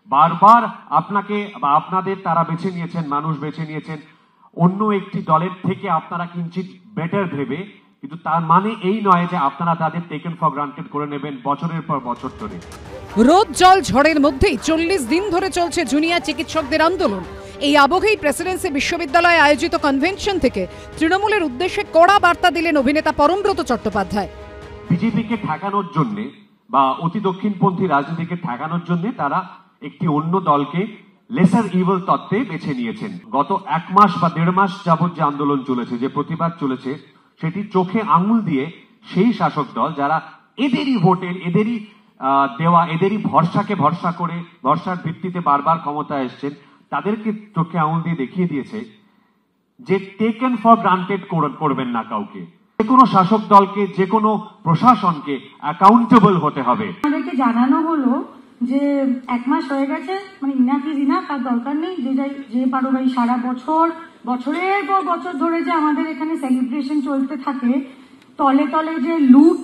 বারবার আপনাকে বা আপনাদের তারা বেছে নিয়েছেন, মানুষ বেছে নিয়েছেন অন্য একটি দলের থেকে আপনারা কিঞ্চিত বেটার ভেবে, কিন্তু তার মানে এই নয় যে আপনারা তাদের টেকেন ফর গ্রান্টেড করে নেবেন বছরের পর বছর ধরে। রোদ জল ঝড়ের মধ্যেই 40 দিন ধরে চলছে জুনিয়র চিকিৎসকদের আন্দোলন। এই আবহেই প্রেসিডেন্সি বিশ্ববিদ্যালয়ে আয়োজিত কনভেনশন থেকে তৃণমূলের উদ্দেশ্যে কড়া বার্তা দিলেন অভিনেতা পরমব্রত চট্টোপাধ্যায়। বিজেপিকে ঠেকানোর জন্য বা অতি দক্ষিণপন্থী রাজনীতিকে ঠেকানোর জন্য তারা একটি অন্য দলকে লেসার ইভিল তত্ত্বে বেছে নিয়েছেন। গত 1 মাস বা 1.5 মাস যাবৎ যে আন্দোলন চলেছে, যে প্রতিবাদ চলেছে, সেটি চোখে আঙুল দিয়ে সেই শাসক দল যারা এদেরই ভোটের, এদেরই দেওয়া, এদেরই ভরসাকে ভরসা করে ভরসার ভিত্তিতে বারবার ক্ষমতায় এসছেন, তাদেরকে চোখে আঙুল দিয়ে দেখিয়ে দিয়েছে যে টেকেন ফর গ্রান্টেড করবেন না কাউকে। যে কোনো শাসক দলকে, যে কোনো প্রশাসনকে অ্যাকাউন্টেবল হতে হবে। আমাদেরকে জানানো হলো যে 1 মাস হয়ে গেছে, মানে ইনাফ ইজ ইনাফ, তার দরকার নেই, যে পারো ভাই সারা বছরের পর বছর ধরে যে আমাদের এখানে সেলিব্রেশন চলতে থাকে, তলে তলে যে লুট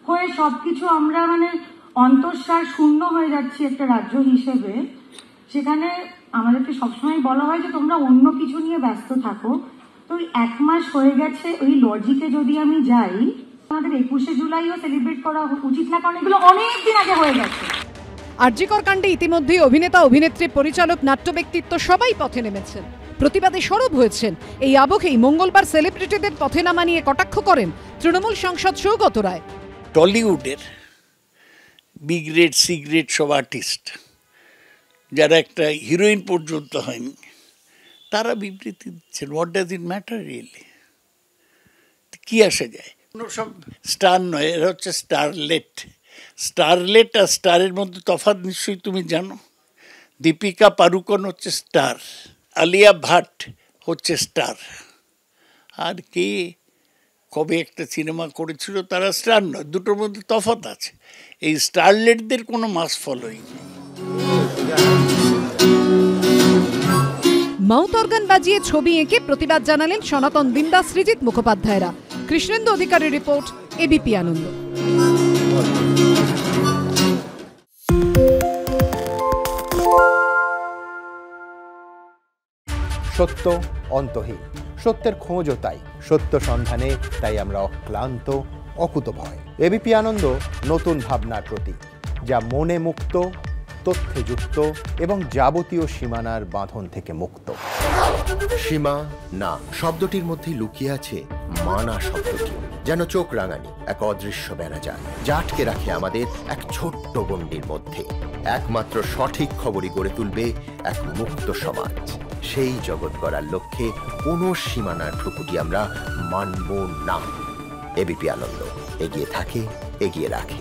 হয়ে সবকিছু আমরা মানে অন্তঃসার শূন্য হয়ে যাচ্ছি একটা রাজ্য হিসেবে, সেখানে আমাদেরকে সবসময় বলা হয় যে তোমরা অন্য কিছু নিয়ে ব্যস্ত থাকো। তো 1 মাস হয়ে গেছে, ওই লজিকে যদি আমি যাই, আমাদের 21শে জুলাইও সেলিব্রেট করা উচিত না, কারণ এগুলো অনেক দিন আগে হয়ে গেছে। আরজিকর কাণ্ডে ইতিমধ্যেই অভিনেতা, অভিনেত্রী, পরিচালক, নাট্য ব্যক্তিত্ব সবাই পথে নেমেছেন, প্রতিবাদে সরব হয়েছেন। এই আবহেই মঙ্গলবার সেলিব্রিটিদের পথে নামা নিয়ে কটাক্ষ করেন তৃণমূল সাংসদ Saugata Roy. টলিউডের B grade, C grade সব আর্টিস্ট যারা একটা হিরোইন পর্যন্ত হয়নি, তারা বিবৃতি দিচ্ছেন। What does it matter really? কি আসে যায়? কোনো সব স্টার নয়, এরা হচ্ছে স্টারলেট। স্টারলেট আর স্টারের মধ্যে তফাৎ নিশ্চয়ই তুমি জানো। দীপিকা পাড়ুকোন হচ্ছে স্টার, আলিয়া ভাট হচ্ছে স্টার, আর কে কবে একটা সিনেমা করেছিল তারা স্টার নয়। দুটোর মধ্যে তফাৎ আছে। এই স্টারলেটদের কোনো মাস ফলোইং নেই। মাউথ অর্গান বাজিয়ে ছবি এঁকে প্রতিবাদ জানালেন সনাতন বিন্দাস, সৃজিত মুখোপাধ্যায়রা। কৃষ্ণেন্দু অধিকারীর রিপোর্ট, এবিপি আনন্দ। সত্য অন্তহীন, সত্যের খোঁজও তাই, সত্য সন্ধানে তাই আমরা অক্লান্ত, অকুতভয়। এবিপি আনন্দ নতুন ভাবনার প্রতীক, যা মনে মুক্ত, তথ্যে যুক্ত এবং যাবতীয় সীমানার বাঁধন থেকে মুক্ত। সীমা না শব্দটির মধ্যে লুকিয়ে আছে মানা শব্দটি, যেন চোখ রাঙানি এক অদৃশ্য বেড়াজাল, যা আটকে রাখে আমাদের এক ছোট্ট গণ্ডির মধ্যে। একমাত্র সঠিক খবরই গড়ে তুলবে এক মুক্ত সমাজ। সেই জগৎ গড়ার লক্ষ্যে কোনো সীমানার ঠুকুটি আমরা মানব না। এবিপি আনন্দ এগিয়ে থাকে, এগিয়ে রাখে।